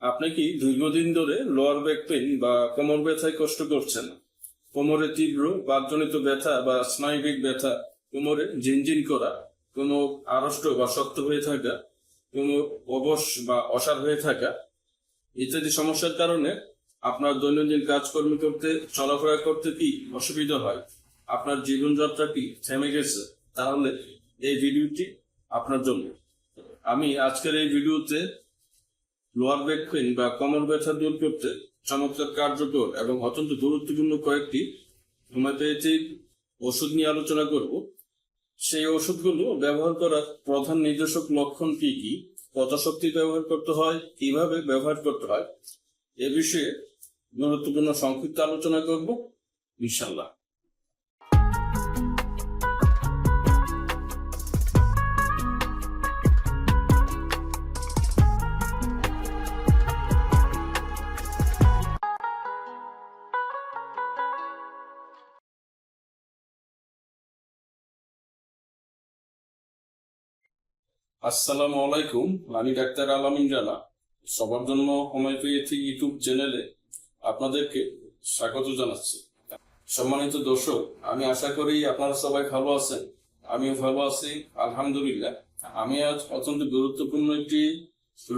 আপনি কি দীর্ঘদিন ধরে লোয়ার ব্যাক পেইন বা কোমর ব্যথায় কষ্ট করছেন? কোমরে তীব্র বাতজনিত ব্যথা বা স্নায়বিক ব্যথা, কোমরে ঝিনঝিন করা, কোনো আড়ষ্ট বা শক্ত হয়ে থাকা, কোনো অবশ বা অসাড় হয়ে থাকা ইত্যাদি সমস্যার কারণে আপনার দৈনন্দিন কাজকর্ম করতে, চলাফেরা করতে কি অসুবিধা হয়? আপনার জীবনযাত্রা কি থেমে গেছে? তাহলে এই ভিডিওটি আপনার জন্য। আমি আজকের এই ভিডিওতে লোয়ার ব্যাক পেইন বা কোমর ব্যথা দূর করতে চমৎকার কার্যকর এবং অত্যন্ত গুরুত্বপূর্ণ কয়েকটি হোমিওপ্যাথিক ওষুধ নিয়ে আলোচনা করব। সেই ওষুধগুলো ব্যবহার করার প্রধান নির্দেশক লক্ষণ কি কি, কত শক্তি ব্যবহার করতে হয়, কিভাবে ব্যবহার করতে হয়, এ বিষয়ে গুরুত্বপূর্ণ সংক্ষিপ্ত আলোচনা করব ইনশাল্লাহ। আসসালামু আলাইকুম, আমি ডাক্তার আলামিন রানা। সবার জন্য হোমিওপ্যাথি ইউটিউব চ্যানেলে আপনাদেরকে স্বাগত জানাচ্ছি। সম্মানিত দর্শক, আমি আশা করি আপনারা সবাই ভালো আছেন। আমিও ভালো আছি আলহামদুলিল্লাহ। আমি আজ অত্যন্ত গুরুত্বপূর্ণ একটি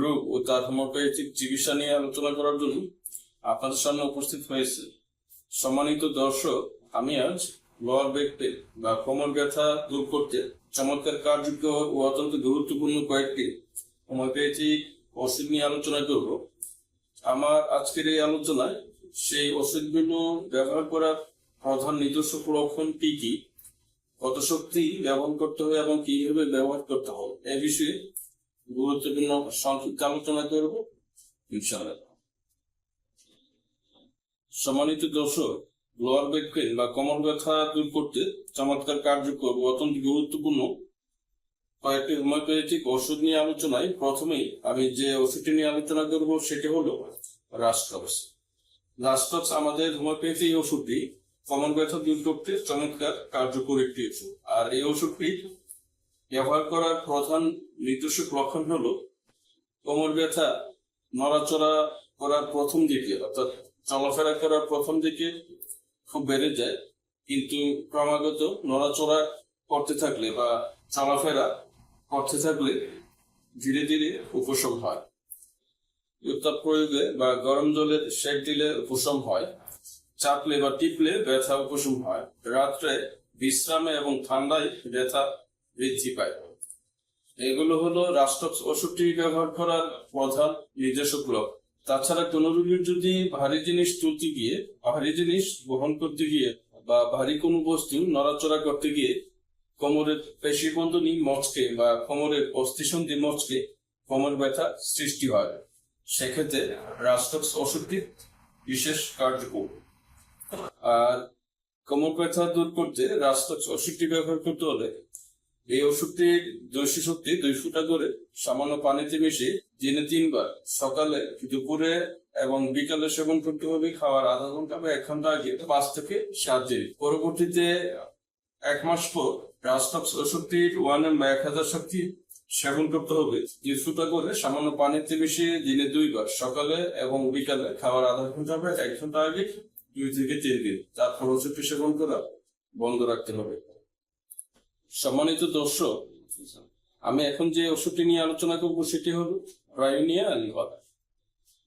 রোগ ও তার হোমিওপ্যাথিক চিকিৎসা নিয়ে আলোচনা করার জন্য আপনাদের সামনে উপস্থিত হয়েছে। সম্মানিত দর্শক, আমি আজ লোয়ার ব্যাক পেইন বা কোমর ব্যথা দূর করতে চমৎকার কার্যকর ও অত্যন্ত গুরুত্বপূর্ণ কয়েকটি হোমিওপ্যাথিক ওষুধ নিয়ে আলোচনা করব। আমার আজকের এই আলোচনায় সেই ওষুধগুলো ব্যবহার করার প্রধান নির্দেশক লক্ষণ কি কি, কত শক্তি ব্যবহার করতে হবে এবং কিভাবে ব্যবহার করতে হবে এ বিষয়ে গুরুত্বপূর্ণ সংক্ষিপ্ত আলোচনা করব ইনশাআল্লাহ। সম্মানিত দর্শক, লোয়ার ব্যাক পেইন বা কোমর ব্যথা দূর করতে চমৎকার কার্যকর ও অত্যন্ত গুরুত্বপূর্ণ কয়েকটি হোমিওপ্যাথিক ওষুধ নিয়ে আলোচনায় প্রথমেই আমি যে ওষুধটি নিয়ে আলোচনা করব সেটি হলো রাস্টক্স। রাস্টক্স আমাদের হোমিওপ্যাথি ওষুধটি কোমর ব্যথা দূর করতে চমৎকার কার্যকর একটি ওষুধ। আর এই ওষুধটি ব্যবহার করার প্রধান নির্দেশক লক্ষণ হলো কোমর ব্যথা নড়াচড়া করার প্রথম দিকে, অর্থাৎ চলাফেরা করার প্রথম দিকে খুব বেড়ে যায়, কিন্তু ক্রমাগত নড়াচড়া করতে থাকলে বা চলাফেরা করতে থাকলে ধীরে ধীরে উপশম হয়। উত্তাপ প্রয়োগে বা গরম জলের সেক দিলে উপশম হয়। চাপলে বা টিপলে ব্যথা উপশম হয়। রাত্রে বিশ্রামে এবং ঠান্ডায় ব্যথা বৃদ্ধি পায়। এগুলো হলো রাস্টক্স ওষুধটি ব্যবহার করার প্রধান নির্দেশক লক্ষণ। তাছাড়া কোন রোগীর যদি ভারী জিনিস তুলতে গিয়ে, ভারী জিনিস বহন করতে গিয়ে বা ভারী কোনো বস্তু নড়াচড়া করতে গিয়ে কোমরের পেশিবন্ধনী মচকে বা কোমরের অস্থিসন্ধি মচকে কোমর ব্যথা সৃষ্টি হয়, সেক্ষেত্রে রাস্টক্স ওষুধটি বিশেষ কার্যকর। আর কোমর ব্যথা দূর করতে রাস্টক্স ওষুধটি ব্যবহার করতে হলে এই ওষুধটির দৈশী শক্তি 2 ফোঁটা করে সামান্য পানিতে মিশিয়ে দিনে 3 বার সকালে, দুপুরে এবং বিকালে সেবন করতে হবে। খাওয়ার আধা ঘন্টা বা 1 ঘন্টা আগে 5 থেকে 7 দিন। পরবর্তীতে 1 মাস পর রাস্টক্স ওষুধটির 1 বা 1000 শক্তি সেবন করতে হবে 2 ফোঁটা করে সামান্য পানিতে মিশিয়ে দিনে 2 বার সকালে এবং বিকালে। খাওয়ার আধা ঘন্টা বা 1 ঘন্টা আগে 2 থেকে 3 দিন। তারপর ওষুধটি সেবন করা বন্ধ রাখতে হবে। সম্মানিত দর্শক, আমি এখন যে ওষুধটি নিয়ে আলোচনা করবো সেটি হলো ব্রায়োনিয়া অ্যালবা।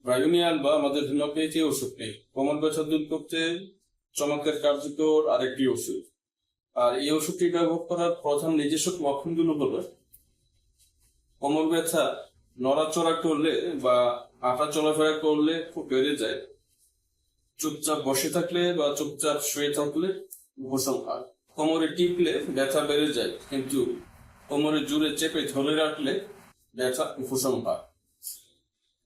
ব্রায়োনিয়া অ্যালবা আমাদের হোমিওপ্যাথি ওষুধ নেই, কোমর ব্যথা দূর করতে চমৎকার কার্যকর আরেকটি ওষুধ। আর এই ওষুধটি ব্যবহার করার প্রধান নির্দেশক লক্ষণগুলো হলো কোমর ব্যথা নড়াচড়া করলে বা হাঁটা চলাফেরা করলে খুব বেড়ে যায়। চুপচাপ বসে থাকলে বা চুপচাপ শুয়ে থাকলে উপশম হয়। কোমরে টিপলে ব্যথা বেড়ে যায়, কিন্তু কোমরে জুড়ে চেপে ধরে রাখলে ব্যথা উপশম হয়।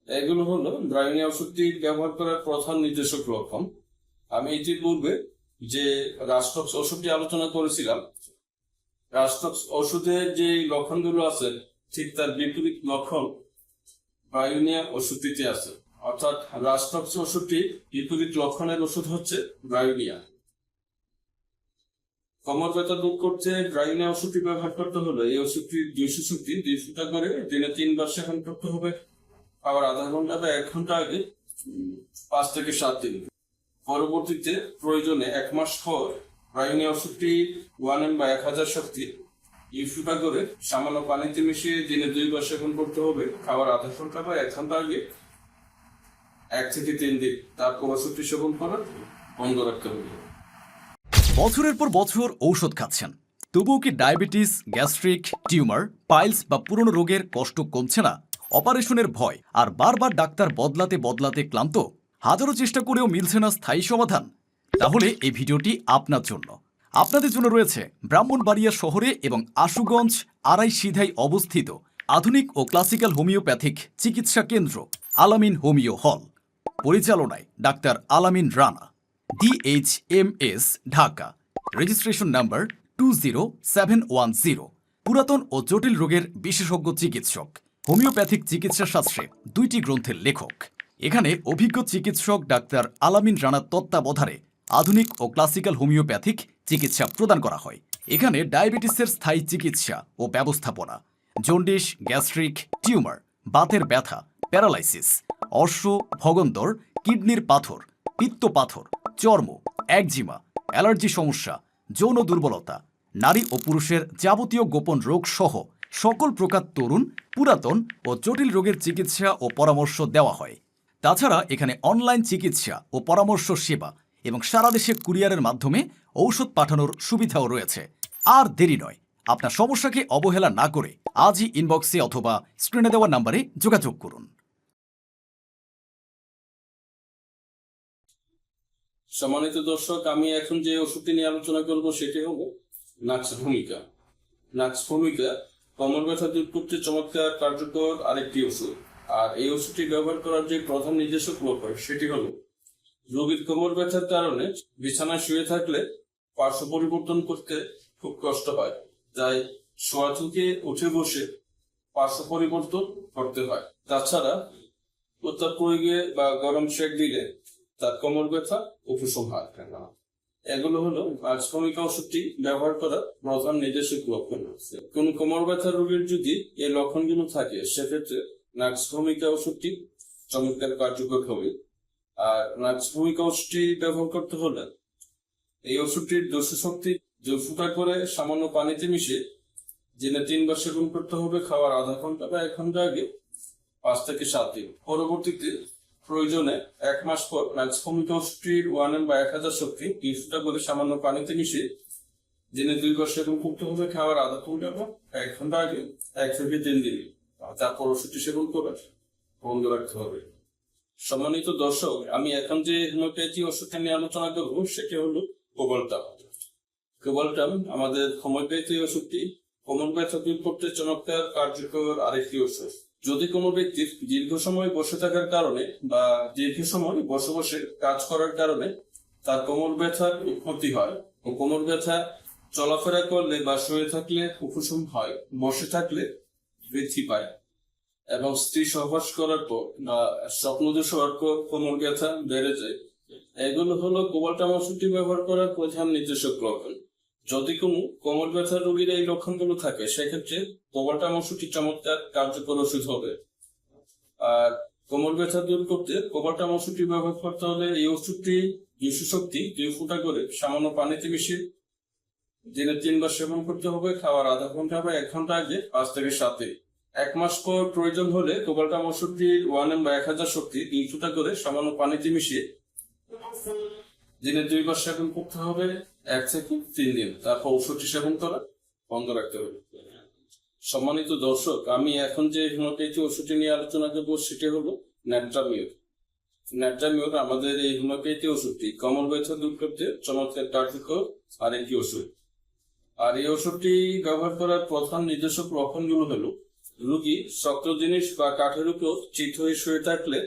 এগুলো হলো ব্রায়োনিয়া ওষুধটি ব্যবহার করার প্রধান নির্দেশক লক্ষণ। আমি ইতিপূর্বে যে রাস্টক্স ওষুধটি আলোচনা করেছিলাম, রাস্টক্স ওষুধের যে লক্ষণগুলো আছে ঠিক তার বিপরীত লক্ষণ ব্রায়োনিয়া ওষুধটিতে আছে। অর্থাৎ রাস্টক্স ওষুধটি বিপরীত লক্ষণের ওষুধ হচ্ছে ব্রায়োনিয়া। কোমর ব্যথা দূর করতে ব্রায়োনিয়া ওষুধটি ব্যবহার করতে হলে এই ওষুধটির দৈশী শক্তি 2 ফোঁটা করে দিনে 3 বার সেবন করতে হবে। আবার আধা ঘন্টা বা 1 ঘন্টা আগে 5 থেকে 7 দিন। পরবর্তীতে প্রয়োজনে 1 মাস পর প্রায়োনিক ওষুধটি 1 বা 1000 শক্তি ইউফুটা করে সামান্য পানিতে মিশিয়ে দিনে 2 বার সেবন করতে হবে। খাবার আধা ঘন্টা বা 1 ঘন্টা আগে 1 থেকে 3 দিন। তারপর ওষুধটি সেবন করা বন্ধ রাখতে হবে। বছরের পর বছর ঔষধ খাচ্ছেন, তবুও কি ডায়াবেটিস, গ্যাস্ট্রিক, টিউমার, পাইলস বা পুরনো রোগের কষ্ট কমছে না? অপারেশনের ভয় আর বারবার ডাক্তার বদলাতে বদলাতে ক্লান্ত? হাজারো চেষ্টা করেও মিলছে না স্থায়ী সমাধান? তাহলে এই ভিডিওটি আপনার জন্য। আপনাদের জন্য রয়েছে ব্রাহ্মণবাড়িয়া শহরে এবং আশুগঞ্জ আড়াই সিধাই অবস্থিত আধুনিক ও ক্লাসিক্যাল হোমিওপ্যাথিক চিকিৎসা কেন্দ্র আলামিন হোমিও হল। পরিচালনায় ডাক্তার আলামিন Rana, DHMS, Dhaka. Registration number 20710। পুরাতন ও জটিল রোগের বিশেষজ্ঞ চিকিৎসক, হোমিওপ্যাথিক চিকিৎসা শাস্ত্রে 2টি গ্রন্থের লেখক। এখানে অভিজ্ঞ চিকিৎসক ডাক্তার আলামিন রানার তত্ত্বাবধানে আধুনিক ও ক্লাসিক্যাল হোমিওপ্যাথিক চিকিৎসা প্রদান করা হয়। এখানে ডায়াবেটিসের স্থায়ী চিকিৎসা ও ব্যবস্থাপনা, জন্ডিস, গ্যাস্ট্রিক, টিউমার, বাতের ব্যথা, প্যারালাইসিস, অশ্ব, ভগন্দর, কিডনির পাথর, পিত্ত পাথর, চর্ম, একজিমা, অ্যালার্জি সমস্যা, যৌন দুর্বলতা, নারী ও পুরুষের যাবতীয় গোপন রোগ সহ সকল প্রকার তরুণ, পুরাতন ও জটিল রোগের চিকিৎসা ও পরামর্শ দেওয়া হয়। তাছাড়া এখানে অনলাইন চিকিৎসা ও পরামর্শ সেবা এবং সারা দেশে কুরিয়ারের মাধ্যমে ঔষধ পাঠানোর সুবিধাও রয়েছে। আর দেরি নয়, আপনার সমস্যাকে অবহেলা না করে আজই ইনবক্সে অথবা স্ক্রিনে দেওয়া নাম্বারে যোগাযোগ করুন। সম্মানিত দর্শক, আমি এখন যে ওষুধটি নিয়ে আলোচনা করব সেটি হলো নাক্স ভূমিকা। নাক্স ভূমিকা কোমর ব্যথা দূর করতে চমৎকার কার্যকর আরেকটি ওষুধ। আর এই ওষুধটি ব্যবহার করার যে প্রধান নির্দেশক লক্ষ্য সেটি হলো রোগীর কোমর ব্যথার কারণে বিছানায় শুয়ে থাকলে পার্শ্ব পরিবর্তন করতে খুব কষ্ট হয়, তাই শোয়া থেকে উঠে বসে পার্শ্ব পরিবর্তন করতে হয়। তাছাড়া উত্তাপ প্রয়োগে বা গরম সেক দিলে তার কোমর ব্যথা উপশম হয়। এগুলো হলো নাক্স ভূমিকা ওষুধটি ব্যবহার করার প্রধান নির্দেশক লক্ষণ। কোন কোমর ব্যথা রোগীর যদি এই লক্ষণগুলো থাকে সেক্ষেত্রে নাক্স ভূমিকা ওষুধটি চমৎকার কার্যকর হবে। আর নাক্স ভূমিকা ওষুধটি ব্যবহার করতে হলে এই ওষুধটির ডোজ শক্তি 2 ফুটা করে সামান্য পানিতে মিশিয়ে দিনে 3 বার সেবন করতে হবে। খাওয়ার আধা ঘন্টা বা 1 ঘন্টা আগে 5 থেকে 7 দিন। পরবর্তীতে প্রয়োজনে 1 মাস পর নাক্স ভূমিকা ওষুধটির 1 বা 1000 শক্তি 2 ফুটা করে সামান্য পানিতে মিশিয়ে দিনে 2 বার সেবন করতে হবে। খাওয়ার আধা ঘন্টা বা 1 ঘন্টা আগে 1 থেকে 3 দিন। তারপর ওষুধটি সেবন করে বন্ধ রাখতে হবে। সম্মানিত দর্শক, আমি এখন যে হোমিওপ্যাথি ওষুধটা নিয়ে আলোচনা করবো সেটি হলো কোবাল্টাম। কোবাল্টাম আমাদের হোমিওপ্যাথি ওষুধটি কোমর ব্যথা দূর করতে চমৎকার কার্যকর আরেকটি ওষুধ। যদি কোনো ব্যক্তির দীর্ঘ সময় বসে থাকার কারণে বা দীর্ঘ সময় বসে বসে কাজ করার কারণে তার কোমর ব্যথার ক্ষতি হয় ও কোমর ব্যথা চলাফেরা করলে বা শুয়ে থাকলে উপশম হয়, বসে থাকলে বৃদ্ধি পায় এবং স্ত্রী সহবাস করার পর বা স্বপ্নদোষ হওয়ার পর কোমর ব্যথা বেড়ে যায়, এগুলো হলো কোবাল্টাম ওষুধটি ব্যবহার করার প্রধান নির্দেশক লক্ষণ। যদি কোনো কোমর ব্যথার রোগীর এই লক্ষণগুলো থাকে সেক্ষেত্রে কোবাল্টাম ওষুধটি চমৎকার কার্যকর ওষুধ হবে। আর কোমর ব্যথা দূর করতে কোবাল্টাম ওষুধটি ব্যবহার করতে হলে এই ওষুধটি 200 শক্তি 2 ফুটা করে সামান্য পানিতে মিশিয়ে দিনে 3 বার সেবন করতে হবে। খাওয়ার আধা ঘন্টা বা 1 ঘন্টা আগে 5 থেকে 7 দিন। 1 মাস পর প্রয়োজন হলে কোবাল্টাম ওষুধটির 1 বা 1000 শক্তি 2 ফুটা করে সামান্য পানিতে মিশিয়ে দিনে 2 বার সেবন করতে হবে 1 থেকে 3 দিন। তারপর ওষুধটি সেবন করা বন্ধ রাখতে হবে। সম্মানিত দর্শক, আমি এখন যে হোমিওপ্যাথি ওষুধটি নিয়ে আলোচনা করব সেটি হলো ন্যাট্রামিউর। ন্যাট্রামিউর আমাদের এই হোমিওপ্যাথি ওষুধটি কোমর ব্যথা দূর করতে চমৎকার কার্যকর আরেকটি ওষুধ। আর এই ওষুধটি ব্যবহার করার প্রধান নির্দেশক লক্ষণগুলো হলো রোগী শক্ত জিনিস বা কাঠের উপর চিত হয়ে শুয়ে থাকলে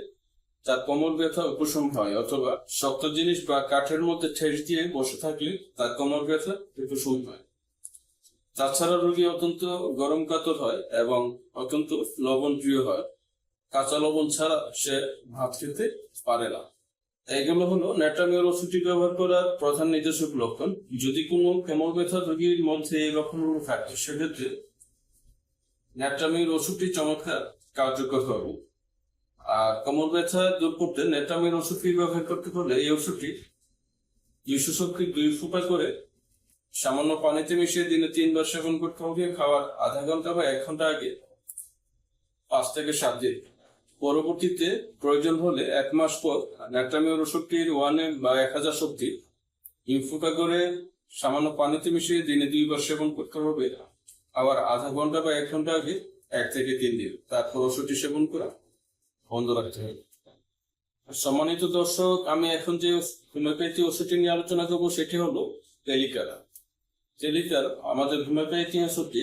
তার কোমর ব্যথা উপশম হয়, অথবা শক্ত জিনিস বা কাঠের মধ্যে ঠেস দিয়ে বসে থাকলে তার কোমর ব্যথা উপশম হয়। তাছাড়া রোগী অত্যন্ত গরম কাতর হয় এবং অত্যন্ত লবণ প্রিয় হয়, কাঁচা লবণ ছাড়া সে ভাত খেতে পারে না। এগুলো হলো ন্যাট্রামিউর ওষুধটি ব্যবহার করার প্রধান নির্দেশক লক্ষণ। যদি কোনো কোমর ব্যথা রোগীর মধ্যে এই লক্ষণগুলো থাকে সেক্ষেত্রে ন্যাট্রামিউর ওষুধটি চমৎকার কার্যকর হবে। আর কোমর ব্যথা দূর করতে নেটামিন ওষুধটি ব্যবহার করতে হলে এই ওষুধটি 200 শক্তি 2 ফোঁটা করে সামান্য পানিতে মিশিয়ে দিনে 3 বার সেবন করতে হবে। খাওয়ার আধা ঘন্টা বা 1 ঘন্টা আগে 5 থেকে 7 দিন। পরবর্তীতে প্রয়োজন হলে 1 মাস পর নেটামিন ওষুধটির 1 বা 1000 শক্তি 2 ফোঁটা করে সামান্য পানিতে মিশিয়ে দিনে 2 বার সেবন করতে হবে। আবার আধা ঘন্টা বা 1 ঘন্টা আগে 1 থেকে 3 দিন। তারপর ওষুধটি সেবন করা বন্ধ রাখতে হবে। সম্মানিত দর্শক, আমি এখন যে হোমিওপ্যাথি ওষুধটি নিয়ে আলোচনা করবো সেটি হলো টেলিকার। টেলিকার আমাদের হোমিওপ্যাথি ওষুধটি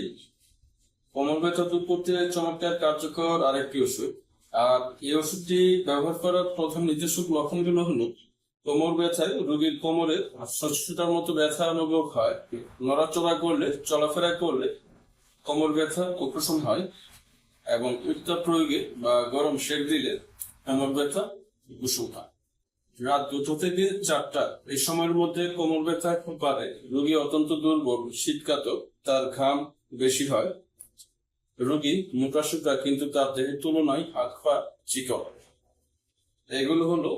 কোমর ব্যথা দূর করতে চমৎকার কার্যকর আরেকটি ওষুধ। আর এই ওষুধটি ব্যবহার করার প্রথম নির্দেশক লক্ষণগুলো হলো কোমর ব্যথায় রোগীর কোমরে সুতার মতো ব্যথা অনুভব হয়, নড়াচড়া করলে চলাফেরা করলে কোমর ব্যথা উপশম হয় এবং উত্তাপ প্রয়োগে বা গরম সেক দিলে কোমর ব্যথা উপশম হয়। রাত 2টা থেকে 4টা এই সময়ের মধ্যে কোমর ব্যথা খুব বাড়ে, রোগী অত্যন্ত দুর্বল, শীতকাতর, তার ঘাম বেশি হয়, রোগী মোটাসোটা কিন্তু তার দেহের তুলনায় হাত পা চিকন। এগুলো হলো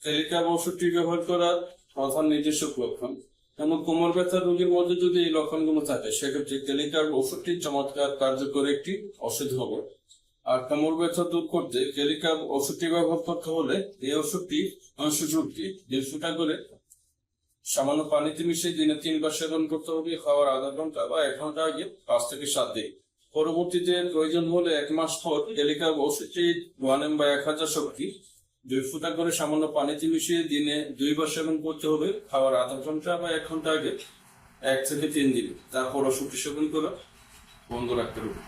টেলিকার ওষুধটি ব্যবহার করার প্রধান নির্দেশক লক্ষণ। এবং কোমর ব্যথা রোগীর মধ্যে যদি এই লক্ষণগুলো থাকে সেক্ষেত্রে টেলিকার ওষুধটি চমৎকার কার্যকর একটি ওষুধ হবে। আর কোমর ব্যথা দূর করতে টেলিকার ওষুধটি ব্যবহার করতে হলে এই ওষুধটি 2 ফোঁটা করে সামান্য পানিতে মিশিয়ে দিনে 3 বার সেবন করতে হবে। খাওয়ার আধা ঘন্টা বা 1 ঘন্টা আগে 5 থেকে 7 দিন। পরবর্তীতে প্রয়োজন হলে 1 মাস পর টেলিকার ওষুধটি 1 বা 1000 শক্তি 2 ফোঁটা করে সামান্য পানিতে মিশিয়ে দিনে 2 বার সেবন করতে হবে। খাওয়ার আধা ঘন্টা বা 1 ঘন্টা আগে 1 থেকে 3 দিন। তারপর ওষুধটি সেবন করা বন্ধ রাখতে হবে।